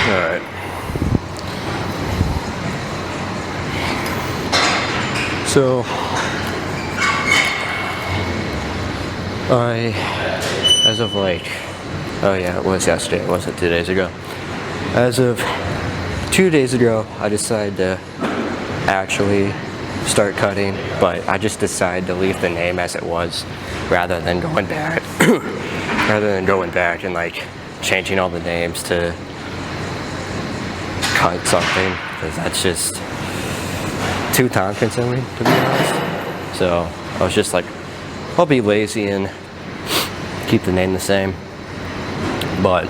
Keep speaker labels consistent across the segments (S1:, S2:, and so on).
S1: Alright. So, as of like, oh yeah, it was yesterday, it wasn't 2 days ago. As of 2 days ago, I decided to actually start cutting, but I just decided to leave the name as it was rather than going back, and like changing all the names to cut something, because that's just too time consuming, to be honest. So I was just like, I'll be lazy and keep the name the same. But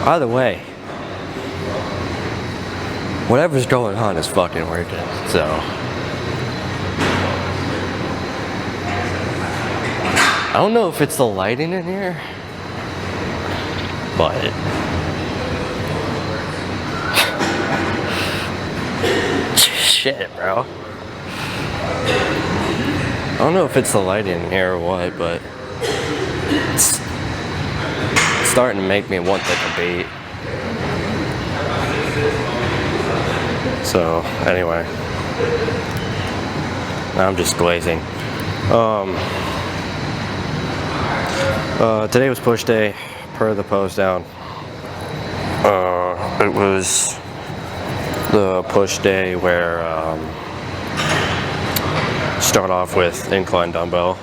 S1: either way, whatever's going on is fucking working. So I don't know if it's the lighting in here, but shit, bro. I don't know if it's the lighting in here or what, but it's starting to make me want the debate. So anyway, now I'm just glazing. Today was push day per the post down. It was the push day where start off with incline dumbbell,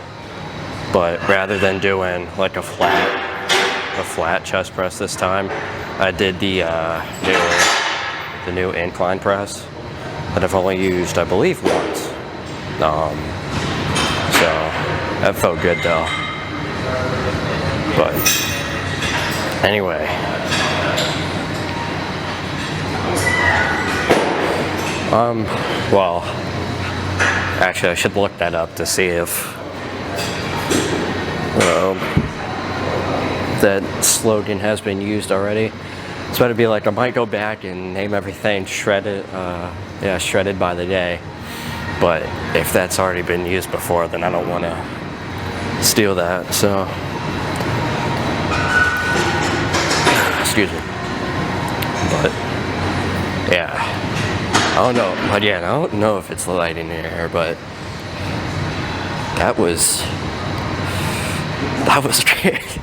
S1: but rather than doing like a flat chest press this time, I did the new incline press that I've only used, I believe, once. So that felt good though. But anyway, well, actually I should look that up to see if that slogan has been used already. It's about to be like, I might go back and name everything shredded by the day. But if that's already been used before, then I don't want to steal that, so. Excuse me. But, yeah. I don't know. But yeah, I don't know if it's the lighting in here, but that was crazy.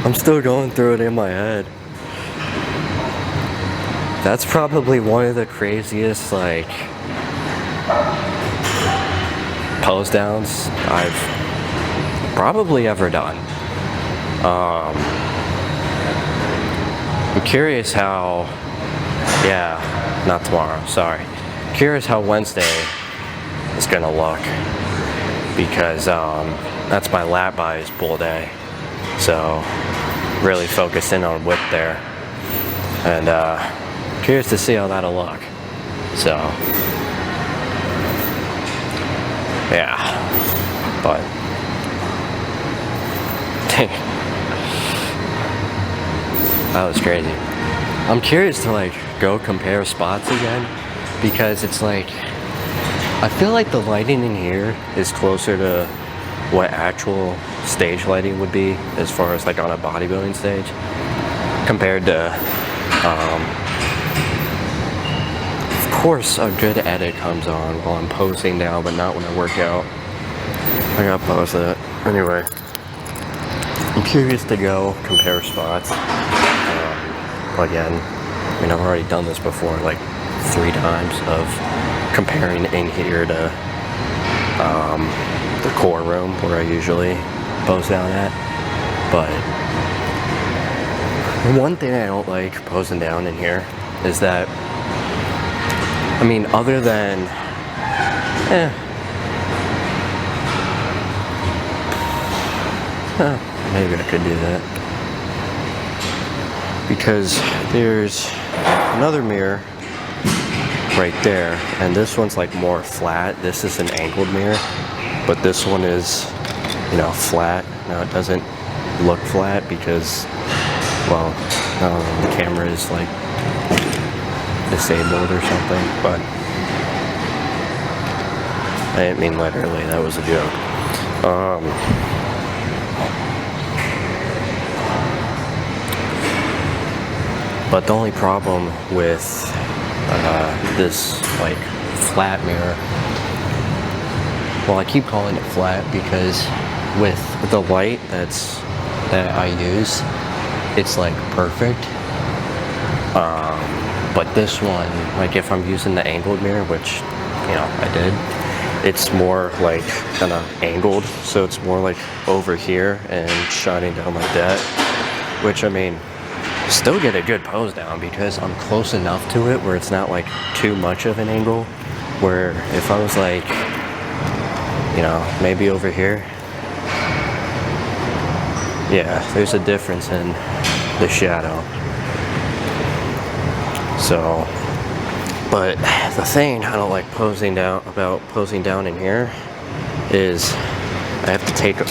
S1: I'm still going through it in my head. That's probably one of the craziest like pose downs I've probably ever done. I'm curious how, yeah, not tomorrow, sorry. Curious how Wednesday is gonna look, because that's my lat buys pull day. So really focused in on whip there, and curious to see how that'll look. So yeah, but that was crazy. I'm curious to like go compare spots again, because it's like I feel like the lighting in here is closer to what actual stage lighting would be as far as like on a bodybuilding stage, compared to of course a good edit comes on while I'm posing now, but not when I work out. I gotta pause that. Anyway, I'm curious to go compare spots again. I mean, I've already done this before like 3 times of comparing in here to the core room where I usually pose down at. But one thing I don't like posing down in here is that, I mean, other than maybe I could do that, because there's another mirror right there, and this one's like more flat. This is an angled mirror, but this one is, you know, flat. Now it doesn't look flat because, well, I don't know, the camera is like disabled or something, but I didn't mean literally, that was a joke. But the only problem with this like flat mirror, well, I keep calling it flat because with the light that I use, it's like perfect. But this one, like if I'm using the angled mirror, which, you know, I did, it's more like kind of angled, so it's more like over here and shining down like that, which, I mean, still get a good pose down because I'm close enough to it where it's not like too much of an angle, where if I was like, you know, maybe over here, yeah, there's a difference in the shadow. So, but the thing I don't like about posing down in here is I have to take up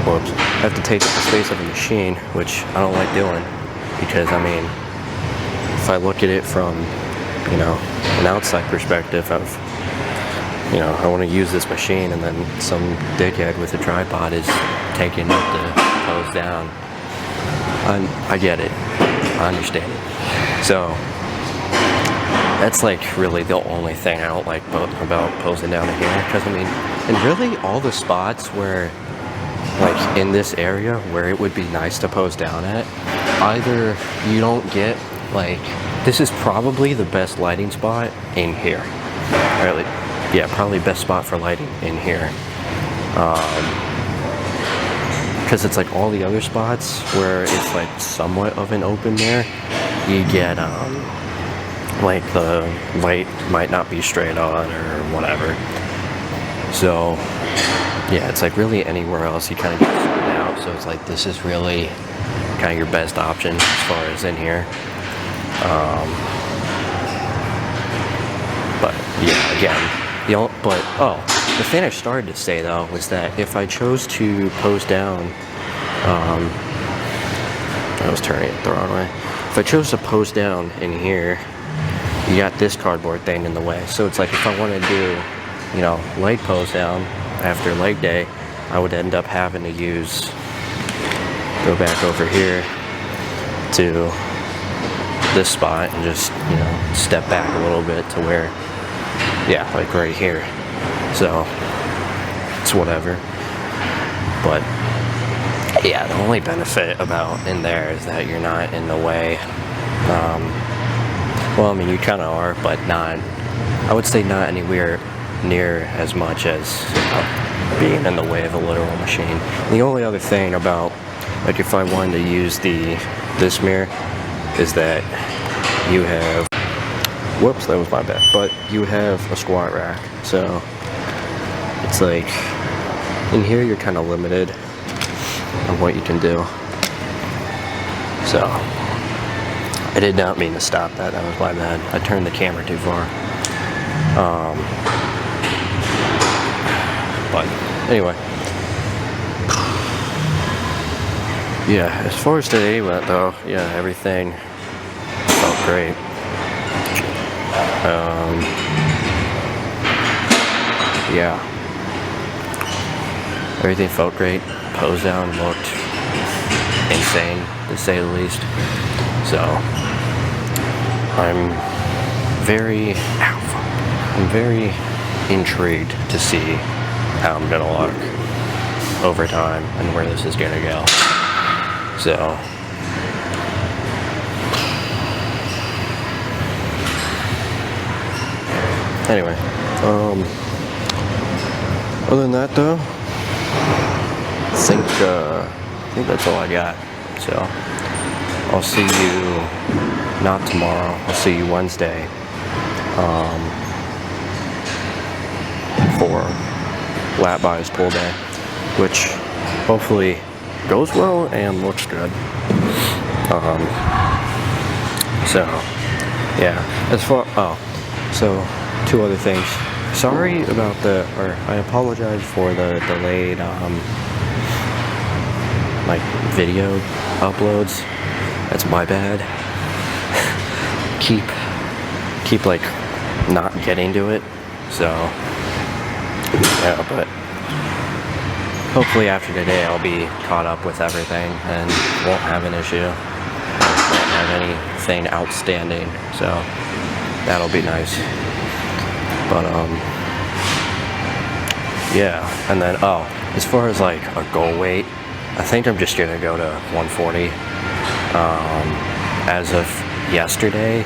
S1: the space of a machine, which I don't like doing. Because, I mean, if I look at it from, you know, an outside perspective of, you know, I want to use this machine, and then some dickhead with a tripod is taking it to pose down. I get it. I understand it. So, that's like really the only thing I don't like about posing down here. Because, I mean, and really all the spots where, like in this area where it would be nice to pose down at, either you don't get, like, this is probably the best lighting spot in here. Really, yeah, probably best spot for lighting in here. Because it's like all the other spots where it's like somewhat of an open mirror, you get, like the light might not be straight on or whatever. So, yeah, it's like really anywhere else you kind of get zoomed out. So it's like this is really kind of your best option as far as in here. But yeah, again, the thing I started to say though was that if I chose to pose down, I was turning it the wrong way. If I chose to pose down in here, you got this cardboard thing in the way. So it's like if I want to do, you know, leg pose down after leg day, I would end up having to go back over here to this spot and just, you know, step back a little bit to where, yeah, like right here. So it's whatever. But yeah, the only benefit about in there is that you're not in the way. Well, I mean, you kind of are, but not, I would say not anywhere near as much as being in the way of a literal machine. The only other thing about, like, if I wanted to use this mirror, is that you have, whoops, that was my bad, but you have a squat rack, so it's like, in here you're kind of limited on what you can do. So, I did not mean to stop that, that was my bad. I turned the camera too far. But anyway, yeah, as far as today went though, yeah, everything felt great. Yeah, everything felt great. Pose down looked insane, to say the least. So I'm very intrigued to see how I'm gonna look over time and where this is gonna go. So anyway, other than that though, I think that's all I got. So I'll see you not tomorrow. I'll see you Wednesday for lap buys pull day, which hopefully goes well and looks good. So yeah, as far so two other things. Sorry about I apologize for the delayed like video uploads. That's my bad. keep like not getting to it. So yeah, but hopefully after today I'll be caught up with everything and won't have an issue. Won't have anything outstanding. So that'll be nice. But yeah, and then as far as like a goal weight, I think I'm just gonna go to 140. As of yesterday.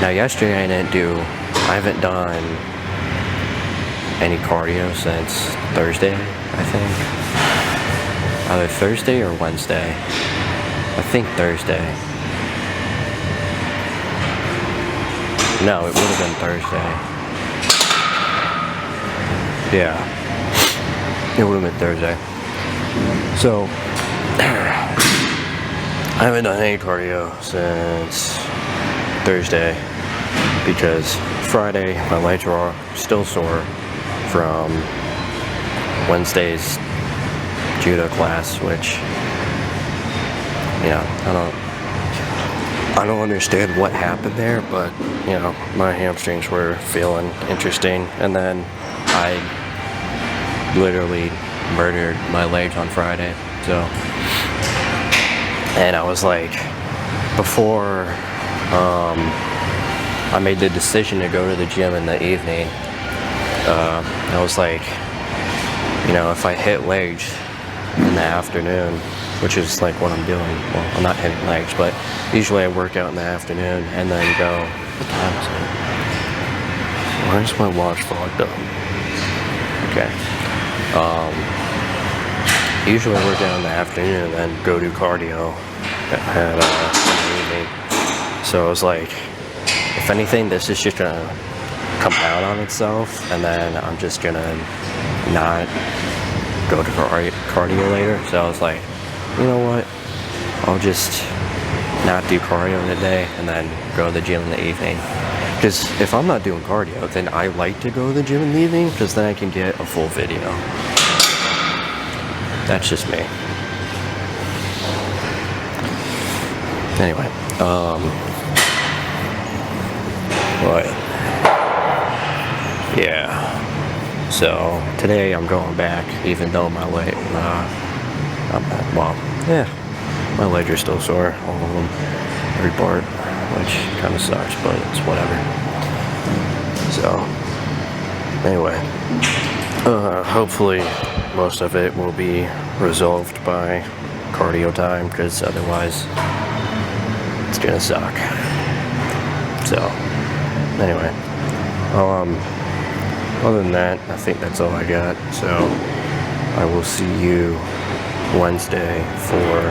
S1: Now yesterday I haven't done any cardio since Thursday, I think. Either Thursday or Wednesday. I think Thursday. No, it would have been Thursday. Yeah. It would have been Thursday. So, I haven't done any cardio since Thursday because Friday my legs were still sore from Wednesday's judo class, which, you know, I don't understand what happened there, but, you know, my hamstrings were feeling interesting, and then I literally murdered my legs on Friday, so, and I was like, before I made the decision to go to the gym in the evening, I was like, you know, if I hit legs in the afternoon, which is like what I'm doing, well, I'm not hitting legs, but usually I work out in the afternoon and then go, what time is it? Why is my watch fogged up? Okay. Usually I work out in the afternoon and then go do cardio in the evening. So I was like, if anything, this is just gonna compound on itself, and then I'm just gonna not go to cardio later. So I was like, you know what? I'll just not do cardio today and then go to the gym in the evening. Because if I'm not doing cardio, then I like to go to the gym in the evening because then I can get a full video. That's just me. Anyway, but yeah. So today I'm going back, even though my leg, my legs are still sore, all of them, every part, which kind of sucks, but it's whatever. So anyway, hopefully most of it will be resolved by cardio time, because otherwise it's gonna suck. So anyway, other than that, I think that's all I got. So I will see you Wednesday for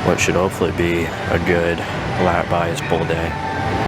S1: what should hopefully be a good lap bias bull day.